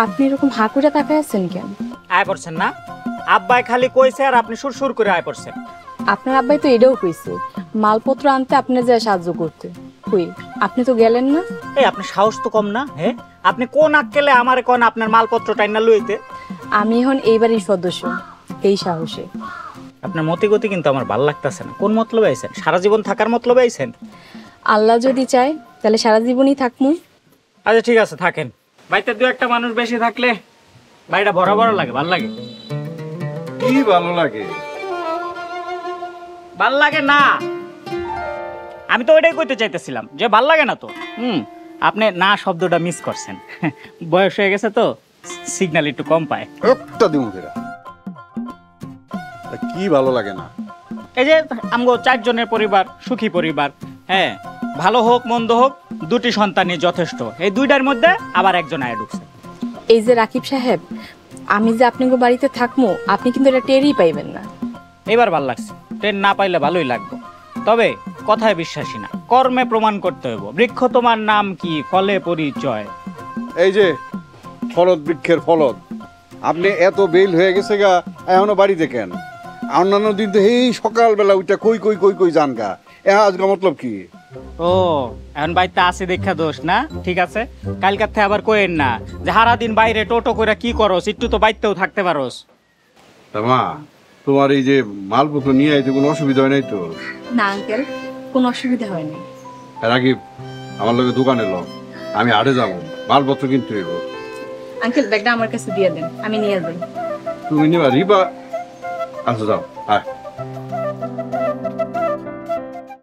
আপনি এরকম হাঁ করে তাকায় আছেন কেন? আয় পড়ছেন না? আব্বাই খালি কইছে আর আপনি সুর করে আয় পড়ছেন। আপনার আব্বাই তো এটাও কইছে মালপত্র আনতে আপনি যা সাহায্য করতে। কই আপনি তো গেলেন না? এই আপনার সাহস তো কম না? হ্যাঁ, আপনি কোন আক্কেলে আমারে কোন আপনার মালপত্র টাইনা লইতে? আমি এখন এই বাড়ির সদস্য, এই সাহসে। আপনার মতিগতি কিন্তু আমার ভালো লাগতেছে না। কোন মতলবে আইছেন? সারা জীবন থাকার মতলবে আইছেন? আল্লাহ যদি চায় তাহলে সারা জীবনই থাকমু। আচ্ছা ঠিক আছে, থাকেন। বাড়িতে দু একটা মানুষ বেশি থাকলে বাড়িটা বড় বড় লাগে, ভাল লাগে। কি ভালো লাগে? ভাল লাগে না? আমি তো ওইটাই কইতে চাইতেছিলাম যে ভাল লাগে না তো। আপনি না শব্দটা মিস করছেন। বয়স হয়ে গেছে তো, সিগন্যাল একটু কম পায়। একটা দিন ফেরা কি ভালো লাগে না? এই যে আমগো 4 জনের পরিবার, সুখী পরিবার। হ্যাঁ, ভালো হোক মন্দ হোক, 2টি সন্তানই যথেষ্ট। এই 2টার মধ্যে আবার একজন আয় ঢুকছে। এই যে রাকিব সাহেব, আমি যে আপনাকে বাড়িতে থাকমু আপনি কিন্তু এটা টেরই পাইবেন না। এবার ভাল লাগছে। ট্রেন না পাইলে ভালোই লাগবে, তবে কথায় বিশ্বাসী না, কর্মে প্রমাণ করতে হইব। বৃক্ষ তোমার নাম কি, ফলে পরিচয়। এই যে ফলদ বৃক্ষের ফলদ, আপনি এত বেল হয়ে গেছে গা, এখনো বাড়িতে কেন? অন্যান্য দিন তো এই সকালবেলা ওইটা কই কই কই কই যান গা, আজকে মতলব কি? ও, এখন বাড়িতে আছে দেখা দোষ না? ঠিক আছে, কালকার থেকে আবার কইেন না যে সারাদিন বাইরে টোটো করে কি করস, একটু তো বাড়িতেও থাকতে পারোস। তা মা, তোমার এই যে মালপত্র নিয়ে আইতে কোনো অসুবিধা হয় নাই তো? না আঙ্কেল, কোনো অসুবিধা হয়নি। রাকিব, আমার লোকে দোকানে লো, আমি হাটে যাবো, মালপত্র কিনতে হইব। আঙ্কেল ব্যাগটা আমার কাছে দিয়ে দেন, আমি নিয়ে যাই। তুমি নিবা রিবা? আচ্ছা যাও, হ্যাঁ।